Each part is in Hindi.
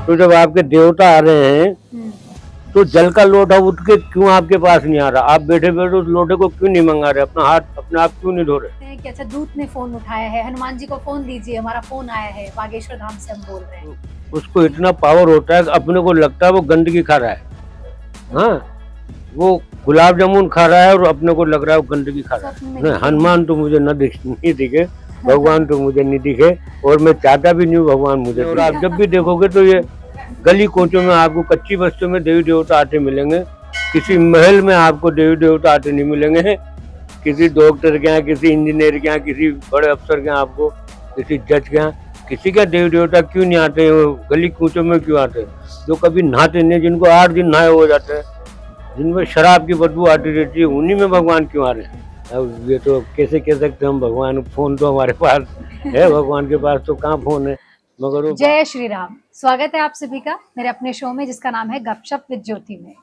तो जब आपके देवता आ रहे हैं तो जल का लोटा उठ के क्यों आपके पास नहीं आ रहा? आप बैठे बैठे उस लोटे को क्यों नहीं मंगा रहे? अपना हाथ अपने आप क्यों नहीं धो रहे? हैं कि अच्छा दूत ने फोन उठाया है, हनुमान जी को फोन दीजिए, हमारा फोन आया है, बागेश्वर धाम से हम बोल रहे हैं। तो उसको इतना पावर होता है कि अपने को लगता है वो गंदगी खा रहा है। हाँ, वो गुलाब जामुन खा रहा है और अपने को लग रहा है वो गंदगी खा रहा स्वप्न है। में नहीं, दिखे हनुमान तो मुझे नहीं दिखे, भगवान तो मुझे नहीं दिखे, और मैं चाहता भी नहीं हूँ भगवान मुझे दिखे। और आप जब भी देखोगे तो ये गली कोचों में आपको कच्ची बस्तियों में देवी देवता आते मिलेंगे, किसी महल में आपको देवी देवता आते नहीं मिलेंगे, किसी डॉक्टर के यहाँ, किसी इंजीनियर के यहाँ, किसी बड़े अफसर के यहाँ, आपको किसी जज के यहाँ किसी का देवी देवता क्यों नहीं आते हैं? वो गली कूचों में क्यों आते हैं? जो कभी नहाते नहीं, जिनको 8 दिन नहाए हो जाते हैं, जिनमें शराब की बदबू आती रहती है, उन्हीं में भगवान क्यों आ रहे हैं? अब ये तो कैसे कह सकते हैं हम भगवान? फोन तो हमारे पास है, भगवान के पास तो कहाँ फोन है? मगर वो जय श्री राम। स्वागत है आप सभी का मेरे अपने शो में जिसका नाम है गपशप विद ज्योति में।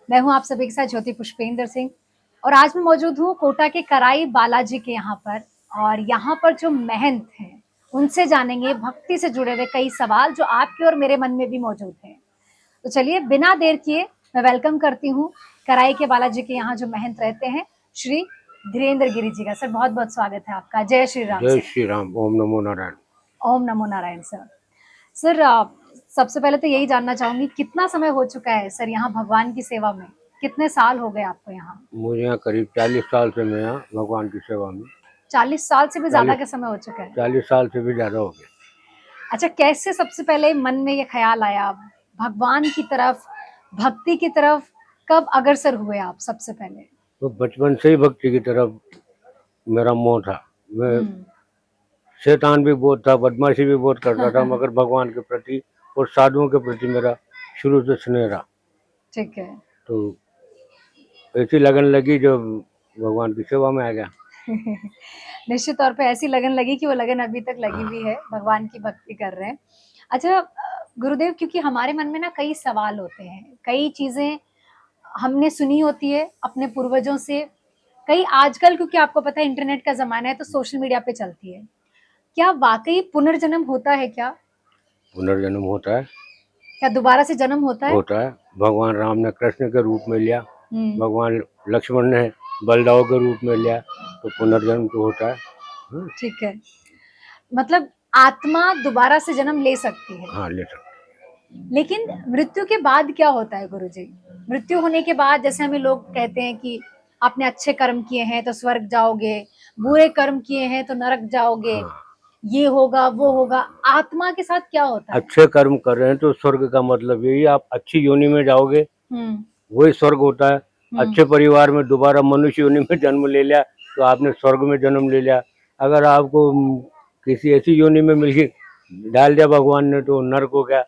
मैं हूं आप सभी के साथ ज्योति पुष्पेंद्र सिंह और आज मैं मौजूद हूं कोटा के कराई बालाजी के यहाँ पर। और यहाँ पर जो महंत हैं उनसे जानेंगे भक्ति से जुड़े हुए कई सवाल जो आपके और मेरे मन में भी मौजूद हैं। तो चलिए बिना देर किए मैं वेलकम करती हूँ कराई के बालाजी के यहाँ जो महंत रहते हैं श्री धीरेन्द्र गिरी जी का। सर बहुत बहुत स्वागत है आपका। जय श्री राम। जय श्री राम, ओम नमो नारायण। ओम नमो नारायण। सर सबसे पहले तो यही जानना चाहूंगी कितना समय हो चुका है सर यहाँ भगवान की सेवा में? कितने साल हो गए आपको यहाँ? मुझे यहाँ करीब 40 साल से मैं यहाँ भगवान की सेवा में। 40 साल से भी ज्यादा का समय हो चुका है। 40 साल से भी ज्यादा हो गया। अच्छा, कैसे सबसे पहले मन में ये ख्याल आया भगवान की तरफ, भक्ति की तरफ कब अग्रसर हुए आप सबसे पहले? तो बचपन से ही भक्ति की तरफ मेरा मोह था। मैं शैतान भी बहुत था, बदमाशी भी बहुत करता था, मगर भगवान के प्रति और साधुओं के प्रति मेरा शुरू से स्नेह रहा। ठीक है। तो ऐसी लगन लगी जब भगवान की सेवा में आ गया। निश्चित तौर पे ऐसी लगन लगी कि वो लगन अभी तक लगी हुई है, भगवान की भक्ति कर रहे हैं। अच्छा गुरुदेव, क्योंकि हमारे मन में ना कई सवाल होते हैं, कई चीजें हमने सुनी होती है अपने पूर्वजों से, कई आजकल क्योंकि आपको पता है इंटरनेट का जमाना है तो सोशल मीडिया पे चलती है। क्या वाकई पुनर्जन्म होता है क्या? पुनर्जन्म होता है। क्या दोबारा से जन्म होता है? होता है। भगवान राम ने कृष्ण के रूप में लिया, भगवान लक्ष्मण ने बलदाव के रूप में लिया, तो पुनर्जन्म तो होता है। ठीक है, मतलब आत्मा दोबारा से जन्म ले सकती है। हाँ, ले सकते। लेकिन मृत्यु के बाद क्या होता है गुरुजी? मृत्यु होने के बाद जैसे हमें लोग कहते हैं कि आपने अच्छे कर्म किए हैं तो स्वर्ग जाओगे, बुरे कर्म किए हैं तो नरक जाओगे, हाँ। ये होगा वो होगा। आत्मा के साथ क्या होता है? अच्छे कर्म कर रहे हैं तो स्वर्ग का मतलब यही, आप अच्छी योनि में जाओगे, वही स्वर्ग होता है। अच्छे परिवार में दोबारा मनुष्य योनि में जन्म ले लिया तो आपने स्वर्ग में जन्म ले लिया। अगर आपको किसी ऐसी योनि में मिल डाल दिया भगवान ने तो नरक हो गया।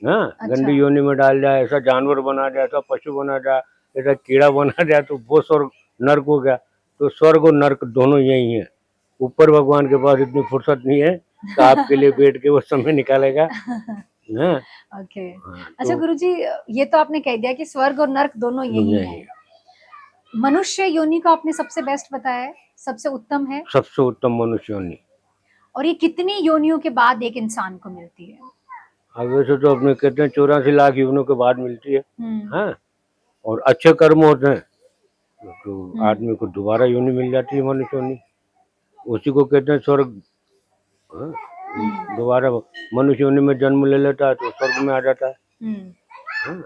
हाँ, अच्छा। गंदी योनि में डाल दिया, ऐसा जानवर बना दिया, ऐसा पशु बना दिया, ऐसा कीड़ा बना दिया, तो वो स्वर्ग नरक हो गया। तो स्वर्ग और नरक दोनों यही है। ऊपर भगवान के पास इतनी फुर्सत नहीं है तो आपके लिए बैठ के वो समय निकालेगा। हाँ। ओके। हाँ, अच्छा तो गुरुजी, ये तो आपने कह दिया कि स्वर्ग और नर्क दोनों यही है। मनुष्य योनि को आपने सबसे बेस्ट बताया है, सबसे उत्तम है। सबसे उत्तम मनुष्य योनि। और ये कितनी योनियों के बाद एक इंसान को मिलती है? अब वैसे तो अपने कहते हैं 84 लाख योनियों के बाद मिलती है। हाँ, और अच्छे कर्म होते हैं तो आदमी को दोबारा योनि मिल जाती है, मनुष्य योनि। उसी को कहते हैं स्वर्ग। हाँ, दोबारा मनुष्य योनि में जन्म ले लेता है तो स्वर्ग में आ जाता है। हाँ।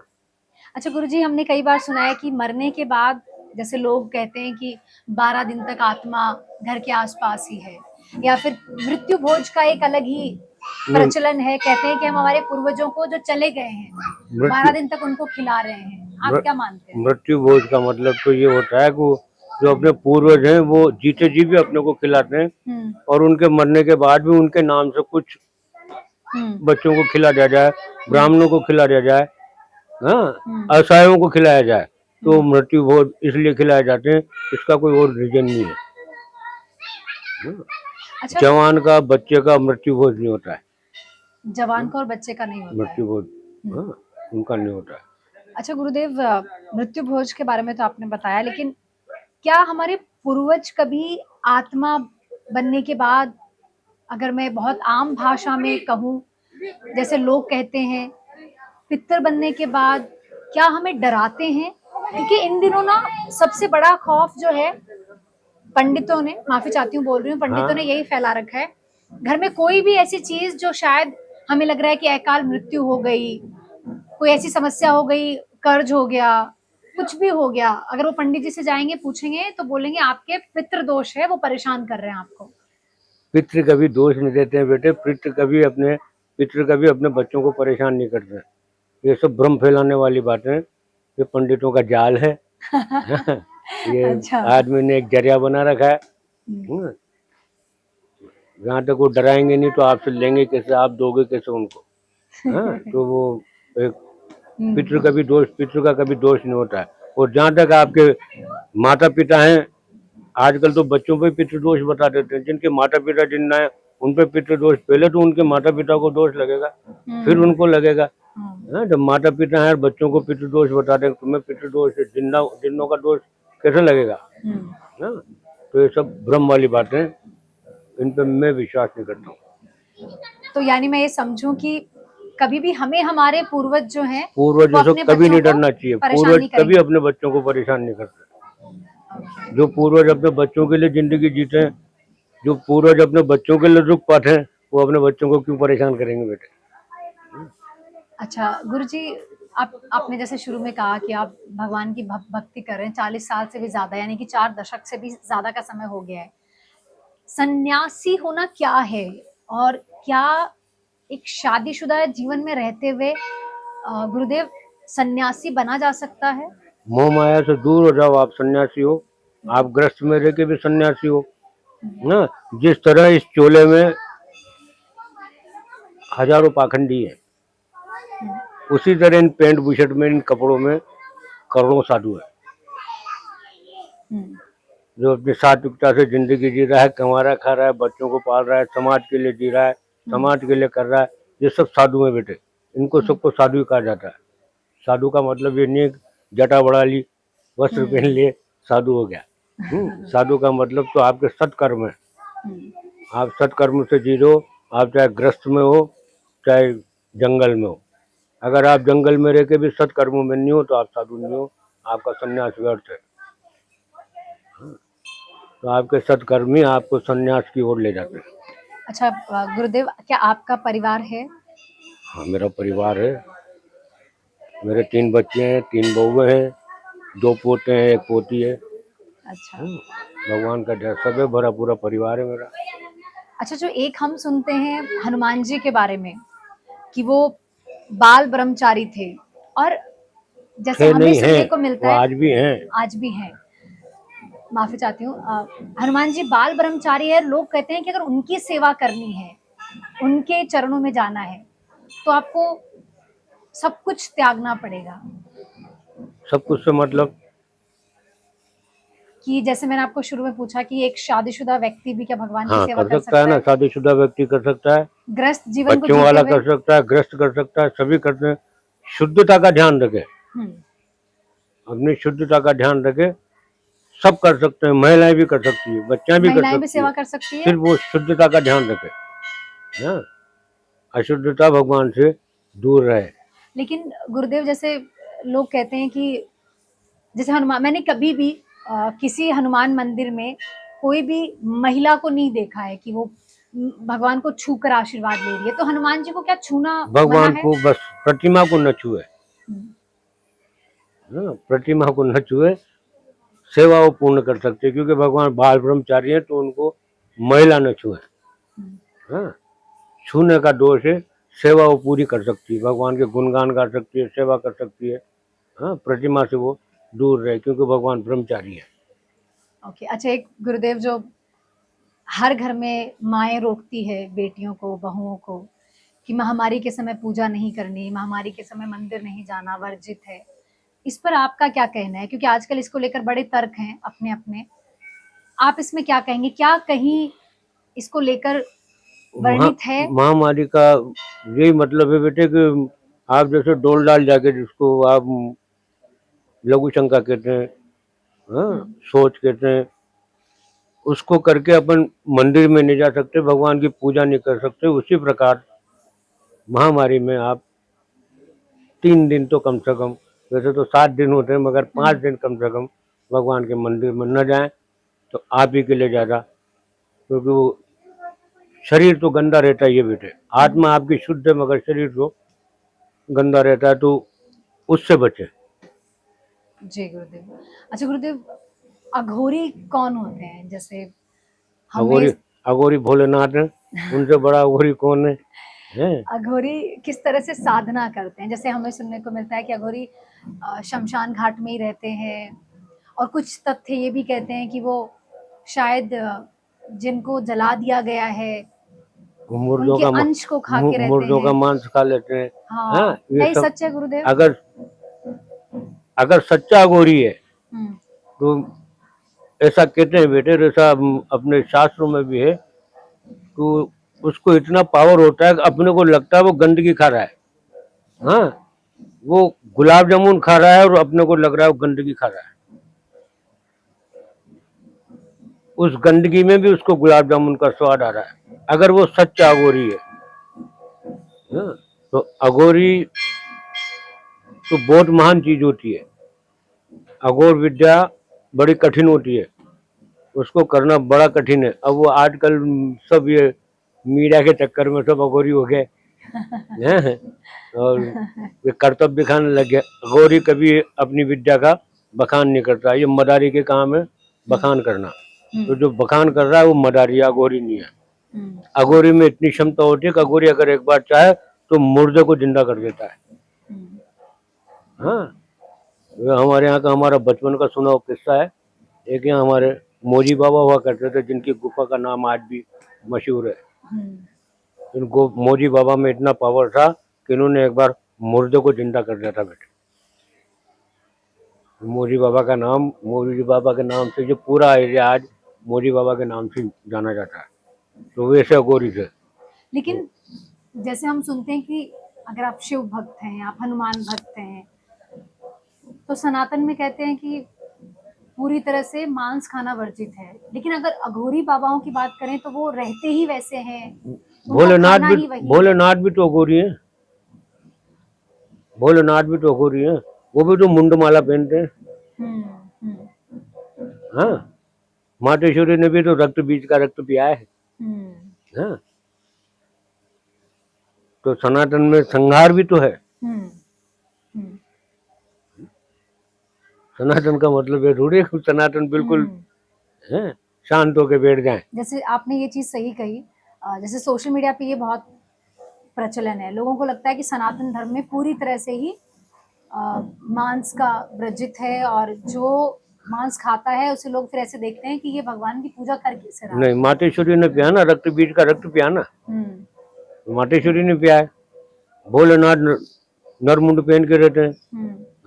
अच्छा गुरुजी, हमने कई बार सुना है कि मरने के बाद जैसे लोग कहते हैं कि 12 दिन तक आत्मा घर के आसपास ही है, या फिर मृत्यु भोज का एक अलग ही प्रचलन है। कहते हैं कि हम हमारे पूर्वजों को जो चले गए हैं 12 दिन तक उनको खिला रहे हैं। आप क्या मानते हैं? मृत्यु भोज का मतलब तो ये होता है कि जो अपने पूर्वज हैं वो जीते जी भी अपने को खिलाते हैं, और उनके मरने के बाद भी उनके नाम से कुछ बच्चों को खिला दिया जाए, ब्राह्मणों को खिला दिया जाए, हाँ, असहायों को खिलाया जाए। तो मृत्यु भोज इसलिए खिलाए जाते हैं, इसका कोई और रीजन नहीं है। अच्छा, जवान का बच्चे का मृत्यु भोज नहीं होता है। जवान का और बच्चे का नहीं होता मृत्यु भोज उनका नहीं होता है। अच्छा गुरुदेव, मृत्यु भोज के बारे में तो आपने बताया, लेकिन क्या हमारे पूर्वज कभी आत्मा बनने के बाद, अगर मैं बहुत आम भाषा में कहूँ, जैसे लोग कहते हैं पितर बनने के बाद क्या हमें डराते हैं? क्योंकि इन दिनों ना सबसे बड़ा खौफ जो है पंडितों ने, माफी चाहती हूँ बोल रही हूँ, पंडितों ने हाँ यही फैला रखा है। घर में कोई भी ऐसी चीज जो शायद हमें लग रहा है कि अकाल मृत्यु हो गई, कोई ऐसी समस्या हो गई, कर्ज हो गया, कुछ भी हो गया, अगर वो पंडित जी से जाएंगे पूछेंगे तो बोलेंगे आपके पितृ दोष है, वो परेशान कर रहे हैं आपको। पितृ कभी दोष नहीं देते हैं बेटे। पितृ कभी अपने बच्चों को परेशान नहीं करते हैं। ये सब भ्रम फैलाने वाली बातें हैं। ये पंडितों का जाल है। ये अच्छा। आदमी ने एक जरिया बना रखा है। हम्म, जहाँ तक वो डराएंगे नहीं तो आपसे लेंगे कैसे, आप दोगे कैसे उनको। हाँ तो वो एक पितृ का कभी दोष नहीं होता है। और जहाँ तक आपके माता पिता हैं, आजकल तो बच्चों पे पितृदोष बता देते हैं। जिनके माता पिता जिंदा है उन पे पितृदोष, पहले तो उनके माता पिता को दोष लगेगा, फिर उनको लगेगा। हाँ, जब माता पिता हैं और बच्चों को पितृदोष बता दें, तुम्हें पितृदोष है, जिन्नों का दोष कैसे लगेगा। हाँ, तो ये सब भ्रम वाली बातें हैं, इन पे मैं विश्वास नहीं करता हूँ। तो यानी मैं ये समझूं कि कभी भी हमें हमारे पूर्वज जो हैं वो पूर्वजों से अपने कभी बच्चों नहीं को डरना चाहिए। परेशान पूर्वज नहीं कभी करेंगे। अपने बच्चों को परेशान नहीं करते। जो पूर्वज अपने बच्चों के लिए जिंदगी जीते हैं, जो पूर्वज अपने बच्चों के लिए दुख पाते हैं, वो अपने बच्चों को क्यों परेशान करेंगे बेटे। अच्छा गुरुजी, आपने जैसे शुरू में कहा कि आप भगवान की भक्ति कर रहे हैं 40 साल से भी ज्यादा, यानी कि 4 दशक से भी ज्यादा का समय हो गया है। सन्यासी होना क्या है और क्या एक शादीशुदा जीवन में रहते हुए गुरुदेव सन्यासी बना जा सकता है? मोह माया से दूर हो जाओ, आप सन्यासी हो। आप ग्रस्त में रह के भी सन्यासी हो ना। जिस तरह इस चोले में हजारों पाखंडी है, उसी तरह इन पैंट बुशर्ट में, इन कपड़ों में करोड़ों साधु है, जो अपनी सात्विकता से जिंदगी जी रहा है, कमा रहा है, खा रहा है, बच्चों को पाल रहा है, समाज के लिए जी रहा है, समाज के लिए कर रहा है। ये सब साधु है बेटे। इनको सबको साधु कहा जाता है। साधु का मतलब ये नहीं है जटा बढ़ा ली, वस्त्र पहन लिए, साधु हो गया। साधु का मतलब तो आपके सत्कर्म है। आप सत्कर्म से जी रहे हो, आप चाहे ग्रस्त में हो चाहे जंगल में हो। अगर आप जंगल में रह के भी सत्कर्मों में नहीं हो तो आप साधु नहीं हो, आपका संन्यास व्यर्थ है। तो आपके सत्कर्म ही आपको संन्यास की ओर ले जाते हैं। अच्छा गुरुदेव, क्या आपका परिवार है? हाँ, मेरा परिवार है। मेरे 3 बच्चे हैं, 3 बहुएं हैं, 2 पोते हैं, 1 पोती है। अच्छा। भगवान का जय सब है, भरा पूरा परिवार है मेरा। अच्छा, जो एक हम सुनते हैं हनुमान जी के बारे में कि वो बाल ब्रह्मचारी थे, और जैसे थे हमें नहीं सुनने हैं, को मिलता वो है, आज भी हैं। आज भी हैं, माफी चाहती हूँ, हनुमान जी बाल ब्रह्मचारी है। लोग कहते हैं कि अगर उनकी सेवा करनी है, उनके चरणों में जाना है, तो आपको सब कुछ त्यागना पड़ेगा। सब कुछ से मतलब कि जैसे मैंने आपको शुरू में पूछा कि एक शादीशुदा व्यक्ति भी क्या भगवान की हाँ सेवा कर सकता है ना। शादीशुदा व्यक्ति कर सकता है, ग्रस्त जीवन को बच्चों जीते वाला हुए? कर सकता है, ग्रस्त कर सकता है, सभी करते हैं। शुद्धता का ध्यान रखे, अपनी शुद्धता का ध्यान रखे। सब कर सकते हैं, महिलाएं भी कर सकती है, बच्चा भी कर महिलाएं भी सकती सेवा है, कर सकती है। सिर्फ वो शुद्धता का ध्यान रखे। हाँ, अशुद्धता भगवान से दूर रहे। लेकिन गुरुदेव, जैसे लोग कहते हैं कि जैसे हनुमान, मैंने कभी भी किसी हनुमान मंदिर में कोई भी महिला को नहीं देखा है कि वो भगवान को छूकर आशीर्वाद ले रही है। तो हनुमान जी को क्या छूना मना भगवान है? को बस प्रतिमा को न छुए, प्रतिमा को न छुए, सेवा वो पूर्ण कर सकते हैं। क्योंकि भगवान बाल ब्रह्मचारी हैं तो उनको महिला न छुए। हाँ, छूने का दोष है। सेवा वो पूरी कर सकती है, भगवान के गुणगान गा सकती है, सेवा कर सकती है। हाँ, प्रतिमा से वो दूर रहे क्योंकि भगवान ब्रह्मचारी है। ओके। अच्छा, एक गुरुदेव, जो हर घर में माएँ रोकती है बेटियों को, बहुओं को, कि महामारी के समय पूजा नहीं करनी, महामारी के समय मंदिर नहीं जाना, वर्जित है। इस पर आपका क्या कहना है? क्योंकि आजकल इसको लेकर बड़े तर्क हैं अपने अपने। आप इसमें क्या कहेंगे? क्या कहीं इसको लेकर वर्णित है? महामारी का यही मतलब है बेटे कि आप जैसे डोल डाल जाके, जिसको आप लघु शंका कहते हैं, हाँ, सोच कहते हैं, उसको करके अपन मंदिर में नहीं जा सकते, भगवान की पूजा नहीं कर सकते। उसी प्रकार महामारी में आप 3 दिन तो कम से कम, वैसे तो 7 दिन होते हैं, मगर 5 दिन कम से कम भगवान के मंदिर में न जाएं तो आप ही के लिए ज़्यादा, क्योंकि वो शरीर तो गंदा रहता है ये बेटे, आत्मा आपकी शुद्ध है मगर शरीर तो गंदा रहता है, तो उससे बचे। जी गुरुदेव। अच्छा गुरुदेव, अघोरी कौन होते हैं? जैसे अघोरी हमें अघोरी भोलेनाथ है, उनसे बड़ा अघोरी कौन है? हैं? अघोरी किस तरह से साधना करते हैं? जैसे हमें सुनने को मिलता है कि अघोरी शमशान घाट में ही रहते हैं, और कुछ तथ्य ये भी कहते हैं कि वो शायद जिनको जला दिया गया है वो मुर्दों उनके का अंश को खा के रहते मुर्दों का हैं। मांस खा लेते हैं। हाँ, हाँ, क्या ये ये सब सच है गुरुदेव? अगर अगर सच्चा अघोरी है हम्म, तो ऐसा कहते हैं बेटे, ऐसा अपने शास्त्रों में भी है, तो उसको इतना पावर होता है कि अपने को लगता है वो गंदगी खा रहा है। हाँ, वो गुलाब जामुन खा रहा है और अपने को लग रहा है वो गंदगी खा रहा है। उस गंदगी में भी उसको गुलाब जामुन का स्वाद आ रहा है, अगर वो सच्चा अघोरी है। हाँ, तो अघोरी तो बहुत महान चीज होती है। अघोर विद्या बड़ी कठिन होती है, उसको करना बड़ा कठिन है। अब वो आजकल सब ये मीडिया के चक्कर में सब अघोरी हो गए हैं, और ये कर्तव्य दिखाने लग गया। अघोरी कभी अपनी विद्या का बखान नहीं करता, ये मदारी के काम है बखान करना। तो जो बखान कर रहा है वो मदारी, अघोरी नहीं है। अघोरी में इतनी क्षमता होती है कि अघोरी अगर एक बार चाहे तो मुर्दे को जिंदा कर देता है। हाँ, ये हमारे यहाँ का, हमारा बचपन का सुना हुआ किस्सा है। एक यहाँ हमारे मोजी बाबा हुआ करते थे, जिनकी गुफा का नाम आज भी मशहूर है। इनको मोजी बाबा में इतना पावर था कि इन्होंने एक बार मुर्दे को जिंदा कर दिया था बेटे। मोजी बाबा के नाम से जो पूरा एरिया आज मोजी बाबा के नाम से जाना जाता है। तो वैसे अघोरी थे। लेकिन जैसे हम सुनते हैं कि अगर आप शिव भक्त हैं, आप हनुमान भक्त हैं, तो सनातन में कहते हैं कि पूरी तरह से मांस खाना वर्जित है। लेकिन अगर अघोरी बाबाओं की बात करें तो वो रहते ही वैसे हैं, उनका खाना ही वही है। भोलेनाथ भी तो अघोरी है। भोलेनाथ भी तो अघोरी है, वो भी तो मुंडमाला पहनते हैं। हाँ, मातेश्वरी ने भी तो रक्त बीज का रक्त पिया है। हाँ, तो सनातन में संहार भी तो है। सनातन का मतलब है थोड़ी कि सनातन बिल्कुल है शांत होके बैठ जाए। जैसे आपने ये चीज सही कही, जैसे सोशल मीडिया पे ये बहुत प्रचलन है, लोगों को लगता है कि सनातन धर्म में पूरी तरह से ही मांस का वर्जित है, और जो मांस खाता है उसे लोग फिर ऐसे देखते हैं कि ये भगवान की पूजा कर कैसे रहा है। नहीं, मातेश्वरी ने पिया ना, रक्त बीज का रक्त पिया ना, मातेश्वरी ने पिया है। भोलेनाथ नरमुंड पहन के रहते हैं।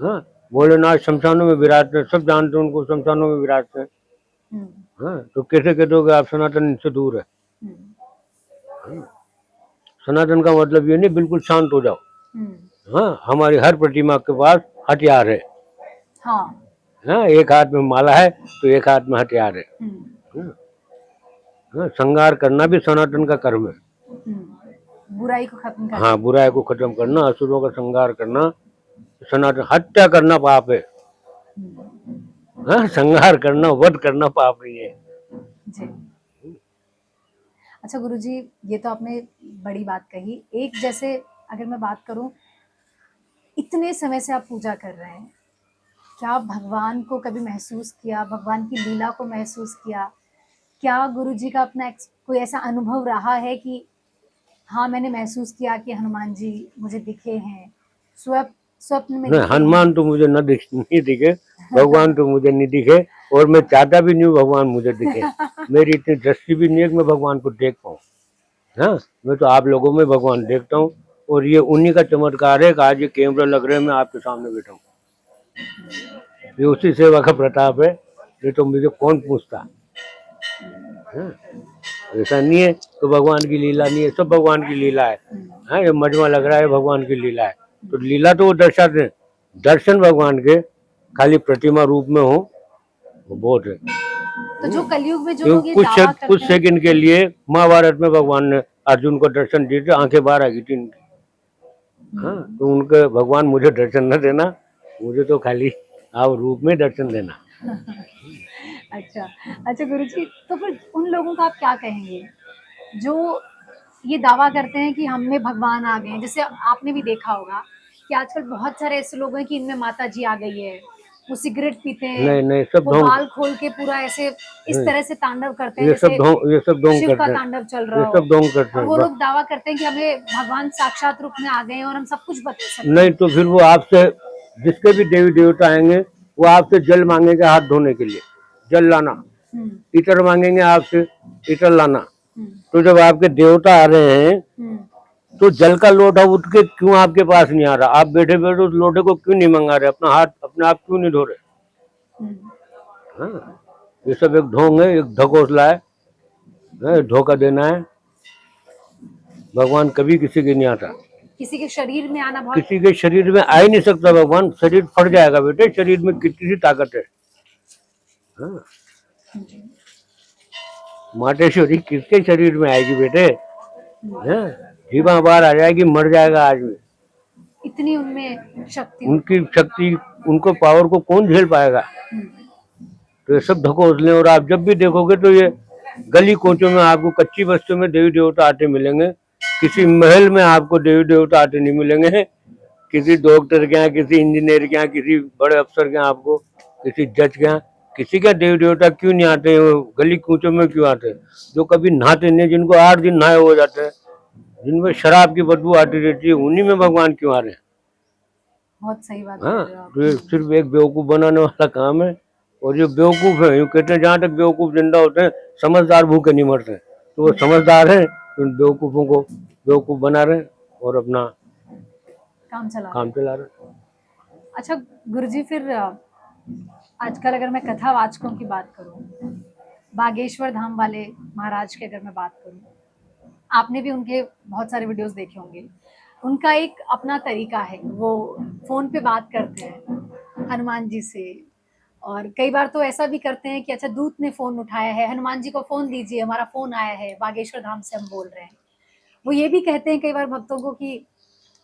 हाँ, भोलेनाथ शमशानों में विराजते हैं, सब जानते हैं उनको, शमशानों में विराजते हैं। हाँ, तो कैसे कह दोगे आप सनातन इनसे दूर है? सनातन का मतलब ये नहीं बिल्कुल शांत हो जाओ। हाँ, हमारी हर प्रतिमा के पास हथियार है। हाँ, एक हाथ में माला है तो एक हाथ में हथियार है। हाँ, संहार करना भी सनातन का कर्म है। बुराई को खत्म करना। हाँ, बुराई को खत्म करना, असुरों का संहार करना सनातन। हत्या करना पाप है। हाँ, संहार करना, वध करना पाप नहीं है। जी। अच्छा गुरुजी, ये तो आपने बड़ी बात कही। एक जैसे अगर मैं बात करूं, इतने समय से आप पूजा कर रहे हैं, क्या आप भगवान को कभी महसूस किया, भगवान की लीला को महसूस किया? क्या गुरुजी का अपना कोई ऐसा अनुभव रहा है कि हाँ मैंने महसूस किया कि हनुमान जी मुझे दिखे हैं, स्वप्न में? नहीं, हनुमान तो मुझे नहीं दिखे, भगवान तो मुझे नहीं दिखे, और मैं चाहता भी नहीं भगवान मुझे दिखे। मेरी इतनी दृष्टि भी नहीं है कि मैं भगवान को देख पाऊँ। हाँ, मैं तो आप लोगों में भगवान देखता हूँ, और ये उन्हीं का चमत्कार है कि आज ये कैमरा लग रहे हैं, मैं आपके सामने बैठा हूँ। ये उसी सेवा का प्रताप है, ये तो मुझे कौन पूछता। ऐसा नहीं है तो भगवान की लीला नहीं है, सब भगवान की लीला है। हाँ, ये मजमा लग रहा है भगवान की लीला है, तो लीला तो वो दर्शाते हैं। दर्शन भगवान के खाली प्रतिमा रूप में हो वो बहुत है। तो जो कलयुग में जो लोग ये दावा करते कुछ सेकंड के लिए महाभारत में भगवान ने अर्जुन को दर्शन दिए थे, आंखें बाहर आ गई थी इनकी। हाँ, तो उनके भगवान मुझे दर्शन न देना, मुझे तो खाली आप रूप में दर्शन देना। अच्छा, अच्छा गुरुजी, तो फिर उन लोगों का आप क्या कहेंगे जो ये दावा करते हैं कि हम में भगवान आ गए हैं? जैसे आपने भी देखा होगा कि आजकल बहुत सारे ऐसे लोग हैं कि इनमें माता जी आ गई है, वो सिगरेट पीते हैं, नहीं नहीं, सब वो ढोंग। बाल खोल के पूरा ऐसे इस नहीं, तरह से तांडव करते हैं जैसे ये सब ढोंग शिव का करते हैं, तांडव चल रहा ये हो, सब ढोंग करते और हैं वो लोग दावा करते हैं कि हमें भगवान साक्षात रूप में आ गए हैं और हम सब कुछ बता सकते नहीं हैं। तो फिर वो आपसे, जिसके भी देवी देवता आएंगे वो आपसे जल मांगेंगे हाथ धोने के लिए, जल लाना। हुँ, इतर मांगेंगे आपसे, इतर लाना। हुँ, तो जब आपके देवता आ रहे हैं हुँ, तो जल का लोटा उठ के क्यों आपके पास नहीं आ रहा? आप बैठे बैठे उस लोटे को क्यों नहीं मंगा रहे? अपना हाथ अपने आप क्यों नहीं धो रहे? हुँ, हाँ, ये सब एक ढोंग है, एक ढकोसला है, धोखा देना है। भगवान कभी किसी के नहीं आता, किसी के शरीर में आना बहुत किसी के शरीर में आ ही नहीं सकता भगवान। शरीर फट जाएगा बेटे, शरीर में कितनी सी ताकत है। हाँ, माटेश्वरी किसके शरीर में आएगी बेटे? हाँ, जीवा बाहर आ जाएगी, मर जाएगा आदमी। इतनी उनमें शक्ति उनकी शक्ति, उनको पावर को कौन झेल पाएगा? हुँ, तो ये सब ढकोसले। और आप जब भी देखोगे तो ये गली कोचों में आपको कच्ची बस्तियों में देवी देवता आते मिलेंगे। किसी महल में आपको देवी देवता आते नहीं मिलेंगे। किसी डॉक्टर के यहाँ, किसी इंजीनियर के यहाँ, किसी बड़े अफसर के यहाँ, आपको किसी जज के यहाँ, किसी का देवी देवता क्यों नहीं आते हैं? वो गली कूचों में क्यों आते हैं? जो कभी नहाते नहीं, जिनको 8 दिन नहाए हो जाते हैं, जिनमें शराब की बदबू आती रहती है, उन्हीं में भगवान क्यों आ रहे हैं? बहुत सही बात हाँ, कर रहे हो आप। तो ये सिर्फ एक बेवकूफ बनाने वाला काम है। और जो बेवकूफ है, यूँ कहते हैं जहाँ तक बेवकूफ जिंदा होते हैं, समझदार भूखे नहीं मरते। तो वो समझदार है, उन बेवकूफों को बेवकूफ बना रहे हैं और अपना काम चला रहे काम हैं। चला रहे हैं। अच्छा गुरुजी, फिर आजकल अगर मैं कथावाचकों की बात करूं, बागेश्वर धाम वाले महाराज की अगर मैं बात करूं, आपने भी उनके बहुत सारे वीडियोस देखे होंगे। उनका एक अपना तरीका है, वो फोन पे बात करते हैं हनुमान जी से, और कई बार तो ऐसा भी करते हैं कि अच्छा दूत ने फोन उठाया है, हनुमान जी को फोन दीजिए, हमारा फोन आया है, बागेश्वर धाम से हम बोल रहे हैं। वो ये भी कहते हैं कई बार भक्तों को कि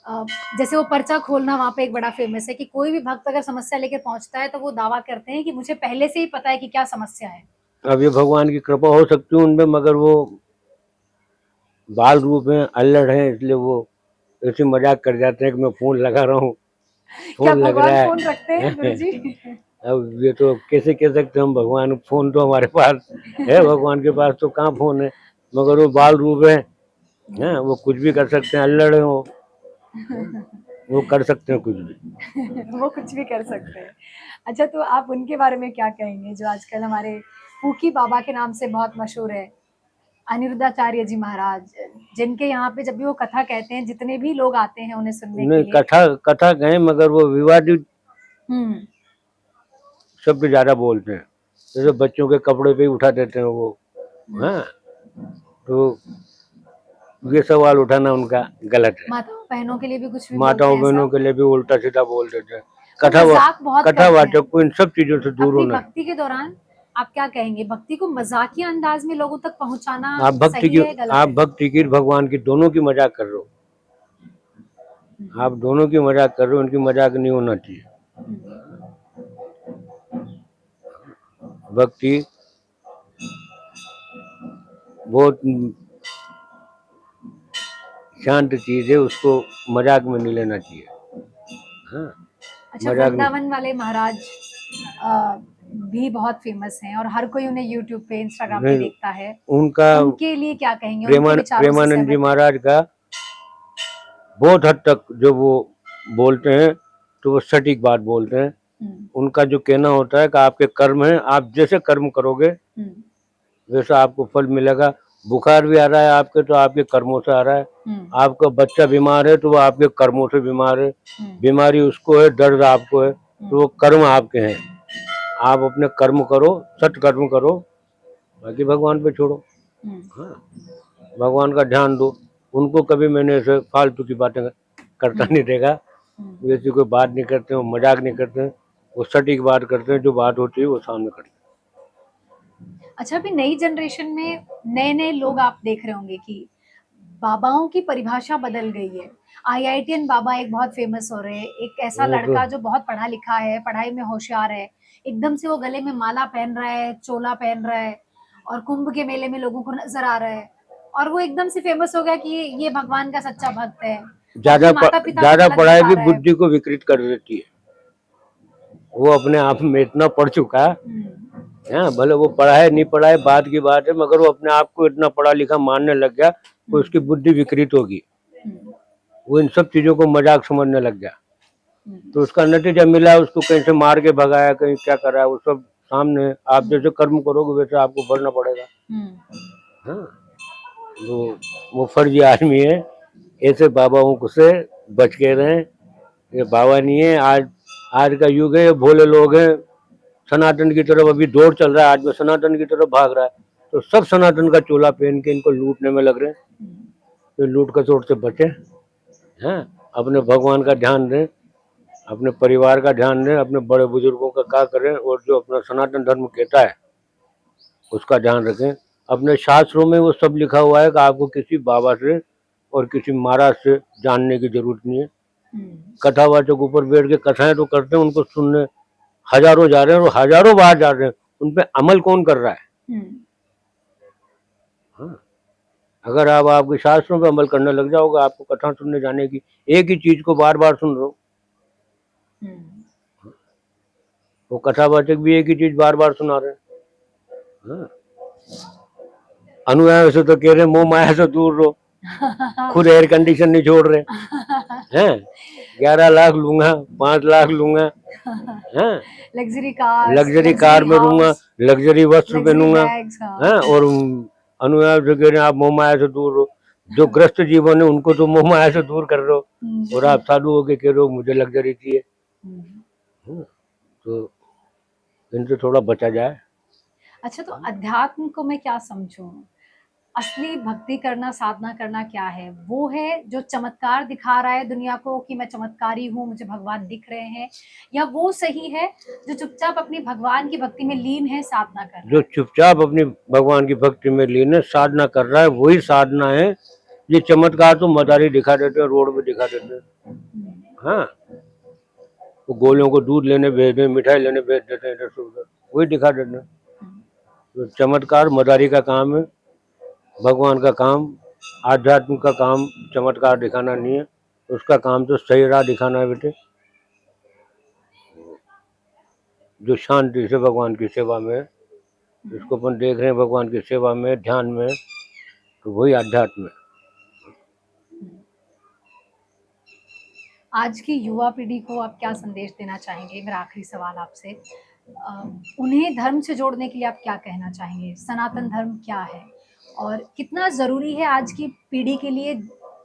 अ, जैसे वो पर्चा खोलना वहाँ पे एक बड़ा फेमस है कि कोई भी भक्त अगर समस्या लेकर पहुंचता है तो वो दावा करते हैं कि मुझे पहले से ही पता है कि क्या समस्या है। अब ये भगवान की कृपा हो सकती है उनमें, मगर वो बाल रूप हैं, अल्लड़ हैं, इसलिए वो ऐसे मजाक कर जाते हैं कि मैं फोन लगा रहा हूँ, क्या फोन लग भगवान रहा फोन रखते हैं है। गुरुजी? अब ये तो कैसे कह सकते हैं हम? भगवान फोन तो हमारे पास है, भगवान के पास तो कहाँ फोन है? मगर वो बाल रूप है, वो कुछ भी कर सकते हैं, अल्लड़ है वो कर सकते हैं कुछ भी। वो कुछ भी कर सकते हैं। अच्छा, तो आप उनके बारे में क्या कहेंगे जो आजकल हमारे पूकी बाबा के नाम से बहुत मशहूर है, अनिरुद्धाचार्य जी महाराज, जिनके यहाँ पे जब भी वो कथा कहते हैं जितने भी लोग आते हैं उन्हें सुनने के नहीं, लिए। कथा कथा कहें, मगर वो विवादित हम्म, शब्द ज्यादा बोलते हैं। जैसे बच्चों के कपड़े पे ही उठा देते हैं वो। हाँ, तो ये सवाल उठाना उनका गलत है। माताओं बहनों के लिए भी कुछ भी बोलते माताओं हैं बहनों ऐसा? के लिए भी उल्टा सीधा बोल देते हैं। वो मजाक बहुत करते कथावाचक हैं। को इन सब चीजों से दूर अपनी होना है। भक्ति के दौरान आप क्या कहेंगे, भक्ति को मजाकिया अंदाज में लोगों तक पहुंचाना आप भक्ति सही की है, गलत आप है? भक्ति की, भगवान की, दोनों की मजाक कर रहे हो। आप दोनों की मजाक कर रहे हो, उनकी मजाक नहीं होना चाहिए। भक्ति बहुत शांत चीज है, उसको मजाक में नहीं लेना चाहिए। हाँ, अच्छा, मजाक नहीं। वृंदावन वाले महाराज अ, भी बहुत फेमस हैं और हर कोई उन्हें यूट्यूब पे, इंस्टाग्राम पे नहीं, देखता है। उनका उनके लिए क्या कहेंगे? उनके विचारों से प्रेमानंद जी सहमत हैं? महाराज का बहुत हद तक जो वो बोलते हैं तो वो सटीक बात बोलते हैं। हम्म, उनका जो कहना होता है कि आपके कर्म हैं, आप जैसे कर्म करोगे हम्म, वैसा आपको फल मिलेगा। बुखार भी आ रहा है आपके, तो आपके कर्मों से आ रहा है। हम्म, आपका बच्चा बीमार है तो वो आपके कर्मों से बीमार है। बीमारी उसको है, दर्द आपको है, तो वो कर्म आपके हैं। आप अपने कर्म करो, सत्कर्म करो, बाकी भगवान पे छोड़ो। हम्म, हाँ, भगवान का ध्यान दो। उनको कभी मैंने ऐसे फालतू की बातें करता नहीं देखा। वैसी कोई बात नहीं करते, वो मजाक नहीं करते, वो सटीक बात करते हैं, जो बात होती है वो सामने करते हैं। अच्छा, अभी नई जनरेशन में नए नए लोग आप देख रहे होंगे कि बाबाओं की परिभाषा बदल गई है। आईआईटीएन बाबा एक बहुत फेमस हो रहे हैं, एक ऐसा वो तो लड़का जो बहुत पढ़ा लिखा है, पढ़ाई में होशियार है, एकदम से वो गले में माला पहन रहा है, चोला पहन रहा है और कुंभ के मेले में लोगों को नजर आ रहा है और वो एकदम से फेमस हो गया कि ये भगवान का सच्चा भक्त है। अपने माता पिता को ज्यादा गलत पढ़ाई बता भी रहा है। बुद्धि को विकृत कर देती है। वो अपने आप में इतना पढ़ चुका है, भले वो पढ़ा है नहीं पढ़ा है बात की बात है, मगर वो अपने आप को इतना पढ़ा लिखा मानने लग गया तो उसकी बुद्धि विकृत होगी। वो इन सब चीजों को मजाक समझने लग गया, तो उसका नतीजा मिला। उसको कहीं से मार के भगाया, कहीं क्या करा, वो सब सामने है। आप जैसे कर्म करोगे वैसे आपको भरना पड़ेगा। हाँ, वो फर्जी आदमी है। ऐसे बाबाओं से बच के रहें। ये बाबा नहीं है। आज का युग है, ये भोले लोग हैं। सनातन की तरफ अभी दौड़ चल रहा है, आज में सनातन की तरफ भाग रहा है, तो सब सनातन का चोला पहन के इनको लूटने में लग रहे हैं। तो लूट खसोट से बचे हैं। अपने भगवान का ध्यान दें, अपने परिवार का ध्यान दें, अपने बड़े बुजुर्गों का क्या करें, और जो अपना सनातन धर्म कहता है उसका ध्यान रखें। अपने शास्त्रों में वो सब लिखा हुआ है कि आपको किसी बाबा से और किसी महाराज से जानने की जरूरत नहीं है। कथावाचक ऊपर बैठ के कथाएं तो करते हैं, उनको सुनने हजारों जा रहे हैं और हजारों बार जा रहे हैं, उन पे अमल कौन कर रहा है? हाँ, अगर आप आपके शास्त्रों पे अमल करने लग जाओगे, आपको कथा सुनने जाने की, एक ही चीज को बार बार सुन रहे हो। वो कथावाचक भी एक ही चीज बार बार सुना रहे हैं। अनुयायी से तो कह रहे हैं मोह माया से दूर रहो, खुद एयर कंडीशन नहीं छोड़ रहे हैं। 11 लाख लूंगा, 5 लाख लूंगा, लग्जरी कार में रहूंगा, लग्जरी वस्त्र पहनूंगा, और अनुयायी से कह रहे हैं आप मोह माया से दूर रहो। जो ग्रस्त जीवन है उनको तो मोह माया से दूर कर रहे हो, और आप साधु होके कह रहे हो मुझे लग्जरी चाहिए। तो इनसे थोड़ा बचा जाए। अच्छा, तो अध्यात्म को मैं क्या समझूं? असली भक्ति करना, साधना करना क्या है? वो है जो चमत्कार दिखा रहा है दुनिया को कि मैं चमत्कारी हूँ, मुझे भगवान दिख रहे हैं, या वो सही है जो चुपचाप अपनी भगवान की भक्ति में लीन है, साधना कर रहा है? जो चुपचाप अपनी भगवान की भक्ति में लीन है, साधना कर रहा है, वही साधना है। ये चमत्कार तो मदारी दिखा देते हैं, रोड पे दिखा देते हैं। हाँ, वो गोलियों को दूध लेने भेज दें, मिठाई लेने भेज देते हैं, इधर से उधर, वही दिखा देते हैं। तो चमत्कार मदारी का काम है, भगवान का काम, आध्यात्म का काम चमत्कार दिखाना नहीं है। उसका काम तो सही राह दिखाना है बेटे। जो शांति से भगवान की सेवा में है, इसको अपन देख रहे हैं भगवान की सेवा में, ध्यान में, तो वही आध्यात्म है। आज की युवा पीढ़ी को आप क्या संदेश देना चाहेंगे? मेरा आखिरी सवाल आपसे, उन्हें धर्म से जोड़ने के लिए आप क्या कहना चाहेंगे? सनातन धर्म क्या है और कितना जरूरी है आज की पीढ़ी के लिए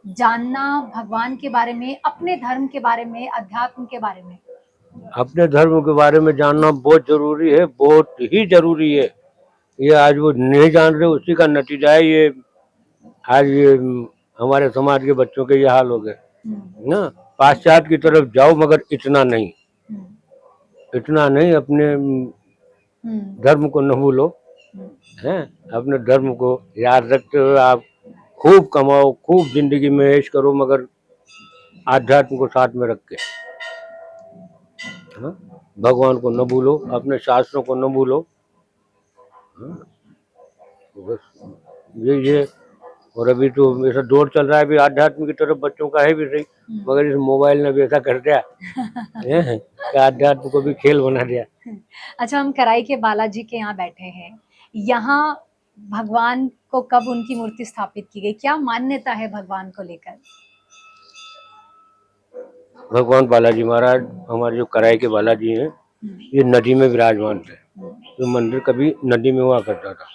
जानना भगवान के बारे में, अपने धर्म के बारे में, अध्यात्म के बारे में? अपने धर्म के बारे में जानना बहुत जरूरी है, बहुत ही जरूरी है। ये आज वो नहीं जान रहे, उसी का नतीजा है ये। आज ये हमारे समाज के बच्चों के ये हाल हो गए ना। पाश्चात्य की तरफ जाओ, मगर इतना नहीं, इतना नहीं। अपने धर्म को न भूलो, हैं। अपने धर्म को याद रखते हुए आप खूब कमाओ, खूब जिंदगी में ऐश करो, मगर आध्यात्म को साथ में रख के। हाँ? भगवान को न भूलो, अपने शास्त्रों को न भूलो। हाँ? बस ये और अभी तो ऐसा दौर चल रहा है भी आध्यात्म की तरफ बच्चों का है भी सही, मगर इस मोबाइल ने भी ऐसा कर दिया कि आध्यात्म को भी खेल बना दिया। अच्छा, हम कराई के बालाजी के यहाँ बैठे हैं। यहाँ भगवान को कब उनकी मूर्ति स्थापित की गई? क्या मान्यता है भगवान को लेकर? भगवान बालाजी महाराज, हमारे जो कराई के बालाजी हैं, ये नदी में विराजमान थे। ये मंदिर कभी नदी में हुआ करता था।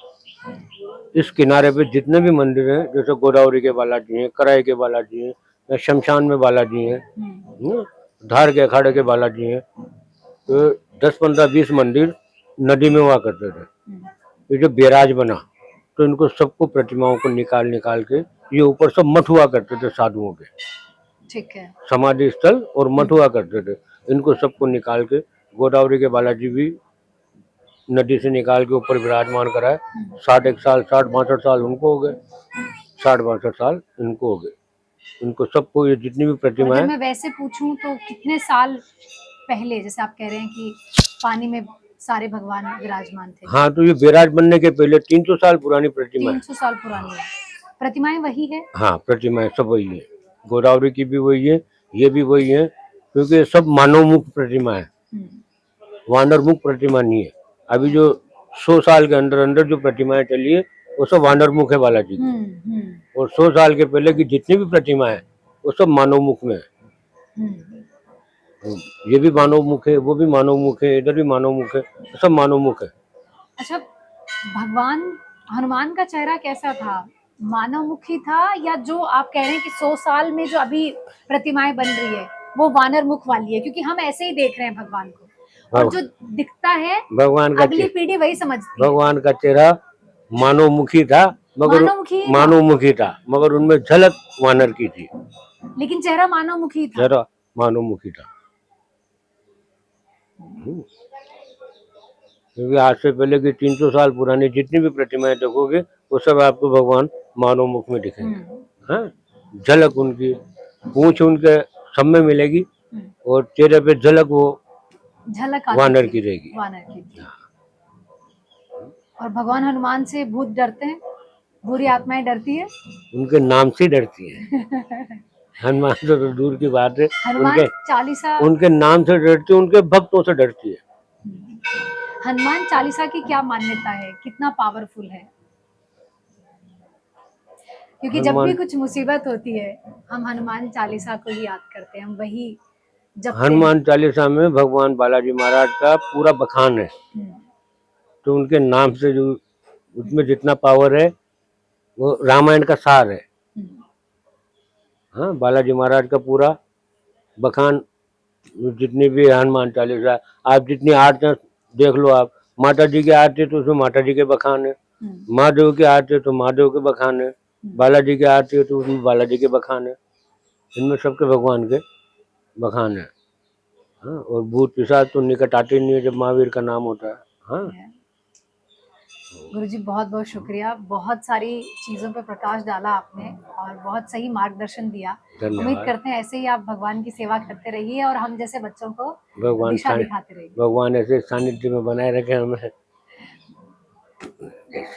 इस किनारे पे जितने भी मंदिर हैं, जैसे गोदावरी के बालाजी हैं, कराई के बालाजी हैं, या शमशान में बालाजी हैं, धार के अखाड़े के बालाजी हैं, तो 10, 15, 20 मंदिर नदी में हुआ करते थे। ये जो बैराज बना, तो इनको सबको प्रतिमाओं को निकाल के ये ऊपर सब मठ हुआ करते थे साधुओं के, ठीक है, समाधि स्थल और मठ हुआ करते थे। इनको सबको निकाल के गोदावरी के बालाजी भी नदी से निकाल के ऊपर विराजमान कराए। 61 साल, 60, 62 साल उनको हो गए। 60-62 साल इनको हो गए। इनको सबको ये जितनी भी और प्रतिमा अगर है, मैं वैसे पूछूं तो कितने साल पहले, जैसे आप कह रहे हैं कि पानी में सारे भगवान विराजमान थे, हाँ तो ये बैराज बनने के पहले 300 साल पुरानी प्रतिमा है। 300 साल पुरानी है, प्रतिमाएं वही है। हाँ प्रतिमाएं सब वही है, गोदावरी की भी वही है, ये भी वही है, क्योंकि ये सब मानव मुख प्रतिमा है, वानर मुख प्रतिमा नहीं है। अभी जो 100 साल के अंदर अंदर जो प्रतिमाएं चली है वो सब वानर मुख है बालाजी की, और 100 साल के पहले की जितनी भी प्रतिमा है वो सब मानव मुख में है। ये भी मानव मुख है, वो भी मानव मुख है, इधर भी मानव मुख है, सब मानव मुख है। अच्छा, भगवान हनुमान का चेहरा कैसा था? मानव मुखी था, या जो आप कह रहे हैं कि 100 साल में जो अभी प्रतिमाएं बन रही है वो वानर मुख वाली है? क्योंकि हम ऐसे ही देख रहे हैं भगवान को, और जो दिखता है भगवान का अगली पीढ़ी वही समझती है। भगवान का चेहरा मानव मुखी था, मगर मानव मुखी था, मगर उनमें झलक वानर की थी, लेकिन चेहरा मानव मुखी था। चेहरा मानव मुखी था। क्योंकि आज से पहले की 300 साल पुरानी जितनी भी प्रतिमाएं देखोगे वो सब आपको भगवान मानव मुख में दिखेंगे। हाँ, झलक उनकी, पूंछ उनके सब में मिलेगी, और चेहरे पे झलक वो झलक वानर की रहेगी। वानर की थी। और भगवान हनुमान से भूत डरते हैं, बुरी आत्माएं डरती है? उनके नाम से डरती है। हनुमान से तो दूर की बात है, हनुमान चालीसा, उनके नाम से डरती है, उनके भक्तों से डरती है। हनुमान चालीसा की क्या मान्यता है, कितना पावरफुल है? क्योंकि जब भी कुछ मुसीबत होती है हम हनुमान चालीसा को ही याद करते हैं, हम वही जब हनुमान चालीसा में भगवान बालाजी महाराज का पूरा बखान है, तो उनके नाम से जो उसमें जितना पावर है वो रामायण का सार है। हाँ, बालाजी महाराज का पूरा बखान, जितनी भी हनुमान चालीसा, आप जितनी आरती देख लो, आप माता जी की आरती तो उसमें माता जी के बखान है, महादेव की आरती तो महादेव के बखान है, बालाजी की आरती है तो उसमें बालाजी के बखान है, इनमें सबके भगवान के बखान है। हाँ, और भूत पिशाच तो निकट आते नहीं है जब महावीर का नाम होता है। हाँ गुरुजी, बहुत बहुत शुक्रिया, बहुत सारी चीजों पर प्रकाश डाला आपने और बहुत सही मार्गदर्शन दिया। उम्मीद करते हैं ऐसे ही आप भगवान की सेवा करते रहिए और हम जैसे बच्चों को दिशा दिखाते रहिए। भगवान ऐसे सानिध्य में बनाए रखे हमें।